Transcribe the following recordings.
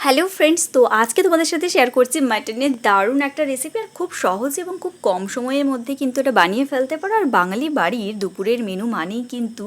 Hello friends, তো আজকে তোমাদের সাথে শেয়ার করছি মাটনের দারুণ একটা রেসিপি। আর খুব সহজ এবং খুব কম সময়ের মধ্যে কিন্তু এটা বানিয়ে ফেলতে পারো। আর বাঙালি বাড়ির দুপুরের মেনু মানেই কিন্তু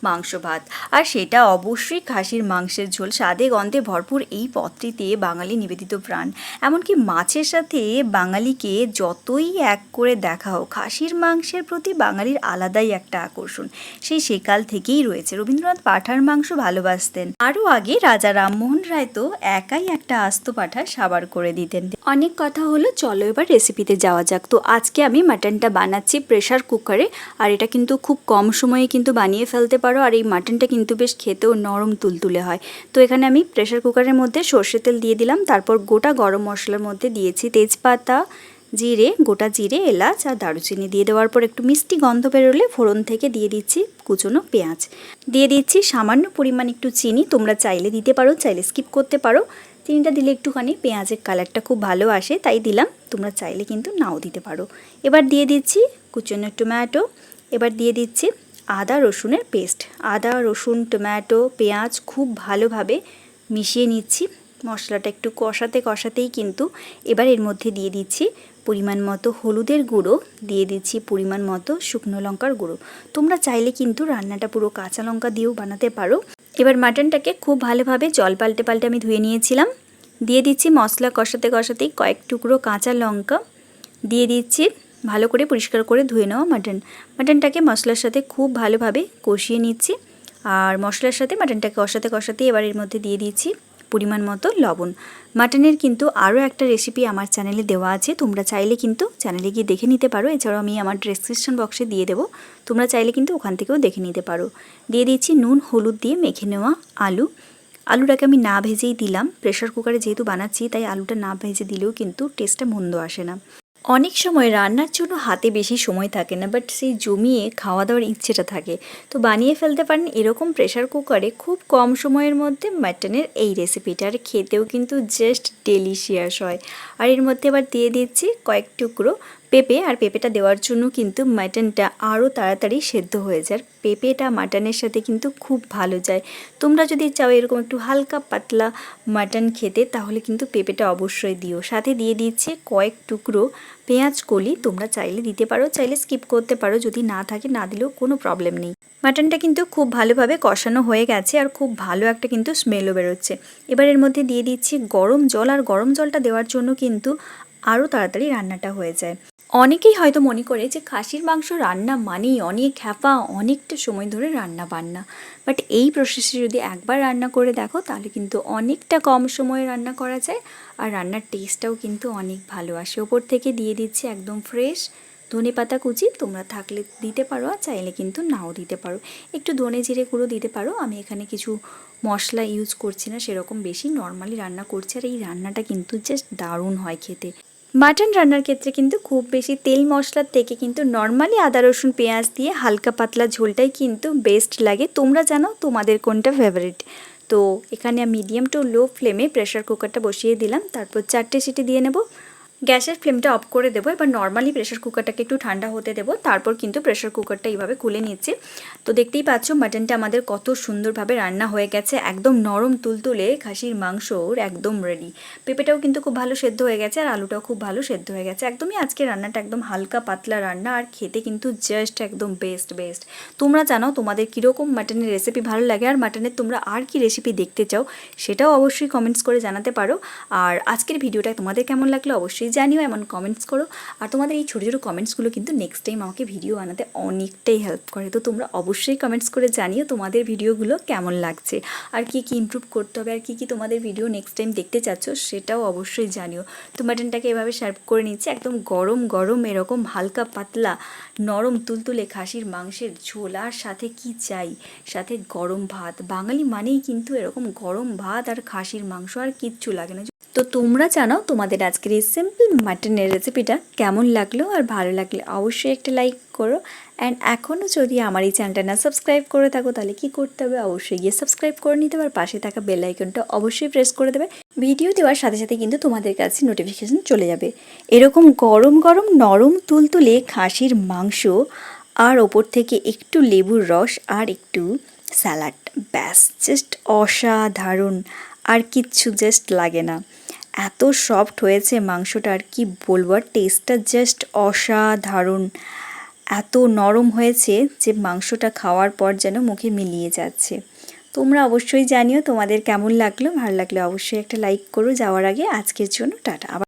মাংস ভাত, আর সেটা অবশ্যই খাসির মাংসের ঝোল। স্বাদে গন্ধে ভরপুর এই পদটিতে বাঙালি নিবেদিত প্রাণ। এমনকি মাছের সাথে বাঙালিকে যতই এক করে দেখা হোক, খাসির মাংসের প্রতি বাঙালির আলাদাই একটা আকর্ষণ সেই সেকাল থেকেই রয়েছে। রবীন্দ্রনাথ পাঁঠার মাংস ভালোবাসতেন, আরও আগে রাজা রামমোহন রায় তো একাই একটা আস্ত পাঁঠা সাবার করে দিতেন। অনেক কথা হলো, চলো এবার রেসিপিতে যাওয়া যাক। তো আজকে আমি মাটনটা বানাচ্ছি প্রেশার কুকারে, আর এটা কিন্তু খুব কম সময়ে কিন্তু বানিয়ে ফেলতে পারো। আর এই মাটনটা কিন্তু বেশ খেতেও নরম তুলতুলে হয়। তো এখানে আমি প্রেশার কুকারের মধ্যে সর্ষে তেল দিয়ে দিলাম, তারপর গোটা গরম মশলার মধ্যে দিয়েছি তেজপাতা, জিরে, গোটা জিরে, এলাচ আর দারুচিনি দিয়ে দেওয়ার পর একটু মিষ্টি গন্ধ বেরোলে ফোড়ন থেকে দিয়ে দিচ্ছি কুচনো পেঁয়াজ, দিয়ে দিচ্ছি সামান্য পরিমাণ একটু চিনি। তোমরা চাইলে দিতে পারো, চাইলে স্কিপ করতে পারো। চিনিটা দিলে একটুখানি পেঁয়াজের কালারটা খুব ভালো আসে, তাই দিলাম। তোমরা চাইলে কিন্তু নাও দিতে পারো। এবার দিয়ে দিচ্ছি কুচনো টমেটো, এবার দিয়ে দিচ্ছি আদা রসুনের পেস্ট। আদা রসুন টমেটো পেঁয়াজ খুব ভালোভাবে মিশিয়ে নিচ্ছি। মশলাটা একটু কষাতে কষাতেই কিন্তু এবার এর মধ্যে দিয়ে দিচ্ছি পরিমাণ মতো হলুদের গুঁড়ো, দিয়ে দিচ্ছি পরিমাণ মতো শুকনো লঙ্কার গুঁড়ো। তোমরা চাইলে কিন্তু রান্নাটা পুরো কাঁচা লঙ্কা দিয়েও বানাতে পারো। এবার মাটনটাকে খুব ভালোভাবে জল পাল্টে পাল্টে আমি ধুয়ে নিয়েছিলাম। দিয়ে দিচ্ছি মশলা কষাতে কষাতেই কয়েক টুকরো কাঁচা লঙ্কা, দিয়ে দিচ্ছি ভালো করে পরিষ্কার করে ধুয়ে নেওয়া মাটনটাকে মশলার সাথে খুব ভালোভাবে কষিয়ে নিচ্ছি। আর মশলার সাথে মাটনটাকে কষাতে কষাতে এবার এর মধ্যে দিয়ে দিচ্ছি পরিমাণ মতো লবণ। মাটনের কিন্তু আরও একটা রেসিপি আমার চ্যানেলে দেওয়া আছে, তোমরা চাইলে কিন্তু চ্যানেলে গিয়ে দেখে নিতে পারো। এছাড়াও আমি আমার ডেসক্রিপশন বক্সে দিয়ে দেবো, তোমরা চাইলে কিন্তু ওখান থেকেও দেখে নিতে পারো। দিয়ে দিচ্ছি নুন হলুদ দিয়ে মেখে নেওয়া আলুটাকে আমি না ভেজেই দিলাম। প্রেশার কুকারে যেহেতু বানাচ্ছি তাই আলুটা না ভেজে দিলেও কিন্তু টেস্টটা মন্দ আসে না। অনেক সময় রান্নার জন্য হাতে বেশি সময় থাকে না, বাট সেই জমিয়ে খাওয়া দাওয়ার ইচ্ছেটা থাকে। তো বানিয়ে ফেলতে পারেন এরকম প্রেশার কুকারে খুব কম সময়ের মধ্যে মাটনের এই রেসিপিটা। আর খেতেও কিন্তু জাস্ট ডেলিশিয়াস হয়। আর এর মধ্যে এবার দিয়ে দিচ্ছি কয়েক টুকরো পেঁপে। আর পেঁপেটা দেওয়ার জন্য কিন্তু মাটনটা আরও তাড়াতাড়ি সেদ্ধ হয়ে যায়। পেঁপেটা মাটনের সাথে কিন্তু খুব ভালো যায়। তোমরা যদি চাও এরকম একটু হালকা পাতলা মাটন খেতে, তাহলে কিন্তু পেঁপেটা অবশ্যই দিও। সাথে দিয়ে দিচ্ছি কয়েক টুকরো পেঁয়াজ কলি। তোমরা চাইলে দিতে পারো, চাইলে স্কিপ করতে পারো, যদি না থাকে না দিলেও কোনো প্রবলেম নেই। মাটনটা কিন্তু খুব ভালোভাবে কষানো হয়ে গেছে, আর খুব ভালো একটা কিন্তু স্মেলও বেরোচ্ছে। এবার এর মধ্যে দিয়ে দিচ্ছি গরম জল। আর গরম জলটা দেওয়ার জন্য কিন্তু আরও তাড়াতাড়ি রান্নাটা হয়ে যায়। অনেকেই হয়তো মনে করে যে খাসির মাংস রান্না মানেই অনেক হ্যাপা, অনেকটা সময় ধরে রান্না বান্না। বাট এই প্রসেসে যদি একবার রান্না করে দেখো তাহলে কিন্তু অনেকটা কম সময়ে রান্না করা যায়, আর রান্নার টেস্টটাও কিন্তু অনেক ভালো আসে। ওপর থেকে দিয়ে দিচ্ছি একদম ফ্রেশ ধনেপাতা কুচি। তোমরা থাকলে দিতে পারো, আর চাইলে কিন্তু নাও দিতে পারো। একটু ধনে জিরে গুঁড়ো দিতে পারো। আমি এখানে কিছু মশলা ইউজ করছি না সেরকম বেশি, নর্মালি রান্না করছি। আর এই রান্নাটা কিন্তু জাস্ট দারুণ হয় খেতে। মাটন রান্নার ক্ষেত্রে কিন্তু খুব বেশি তেল মশলার থেকে কিন্তু নর্মালি আদা রসুন পেঁয়াজ দিয়ে হালকা পাতলা ঝোলটাই কিন্তু বেস্ট লাগে। তোমরা জানো তোমাদের কোনটা ফেভারিট। তো এখানে মিডিয়াম টু লো ফ্লেমে প্রেশার কুকারটা বসিয়ে দিলাম, তারপর 4টে সিটি দিয়ে নেব। গ্যাসের ফ্লেমটা অফ করে দেবো। এবার নর্মালি প্রেশার কুকারটাকে একটু ঠান্ডা হতে দেবো, তারপর কিন্তু প্রেশার কুকারটা এইভাবে খুলে নিচ্ছি। তো দেখতেই পাচ্ছ মাটনটা আমাদের কত সুন্দরভাবে রান্না হয়ে গেছে, একদম নরম তুলতুলে খাসির মাংসর একদম রেডি। পেঁপেটাও কিন্তু খুব ভালো সেদ্ধ হয়ে গেছে, আর আলুটাও খুব ভালো সেদ্ধ হয়ে গেছে। একদমই আজকে রান্নাটা একদম হালকা পাতলা রান্না, আর খেতে কিন্তু জাস্ট একদম বেস্ট। তোমরা জানো তোমাদের কীরকম মাটনের রেসিপি ভালো লাগে, আর মাটনের তোমরা আর কি রেসিপি দেখতে চাও সেটাও অবশ্যই কমেন্টস করে জানাতে পারো। আর আজকের ভিডিওটা তোমাদের কেমন লাগলো অবশ্যই জানিও, এমন কমেন্টস করো। আর তোমাদের এই ছোটো ছোটো কমেন্টসগুলো কিন্তু নেক্সট টাইম আমাকে ভিডিও বানাতে অনেকটাই হেল্প করে। তো তোমরা অবশ্যই কমেন্টস করে জানিও তোমাদের ভিডিওগুলো কেমন লাগছে, আর কি কি ইমপ্রুভ করতে হবে, আর কি কি তোমাদের ভিডিও নেক্সট টাইম দেখতে চাচ্ছ সেটাও অবশ্যই জানিও। তো মাটনটাকে এভাবে সার্ভ করে নিচ্ছি, একদম গরম গরম এরকম হালকা পাতলা নরম তুলতুলে খাসির মাংসের ঝোল। আর সাথে কি চাই, সাথে গরম ভাত। বাঙালি মানেই কিন্তু এরকম গরম ভাত আর খাসির মাংস, আর কিচ্ছু লাগে না। তো তোমরা জানাও তোমাদের আজকের এই সিম্পল মাটনের রেসিপিটা কেমন লাগলো, আর ভালো লাগলে অবশ্যই একটা লাইক করো। অ্যান্ড এখনও যদি আমার এই চ্যানেলটা না সাবস্ক্রাইব করে থাকো তাহলে কি করতে হবে, অবশ্যই গিয়ে সাবস্ক্রাইব করে নিতে হবে। আর পাশে থাকা বেল আইকনটা অবশ্যই প্রেস করে দেবে। ভিডিও দেওয়ার সাথে সাথে কিন্তু তোমাদের কাছে নোটিফিকেশন চলে যাবে। এরকম গরম গরম নরম তুলতুলে খাসির মাংস, আর ওপর থেকে একটু লেবুর রস আর একটু স্যালাড, ব্যাস জাস্ট অসাধারণ। আর কিচ্ছু জাস্ট লাগে না। এত সফট হয়েছে মাংসটা, আর কি বলবো, আর টেস্টটা জাস্ট অসাধারণ। এত নরম হয়েছে যে মাংসটা খাওয়ার পর যেন মুখে মিলিয়ে যাচ্ছে। তোমরা অবশ্যই জানিও তোমাদের কেমন লাগলো। ভালো লাগলে অবশ্যই একটা লাইক করো। যাওয়ার আগে আজকের জন্য টাটা।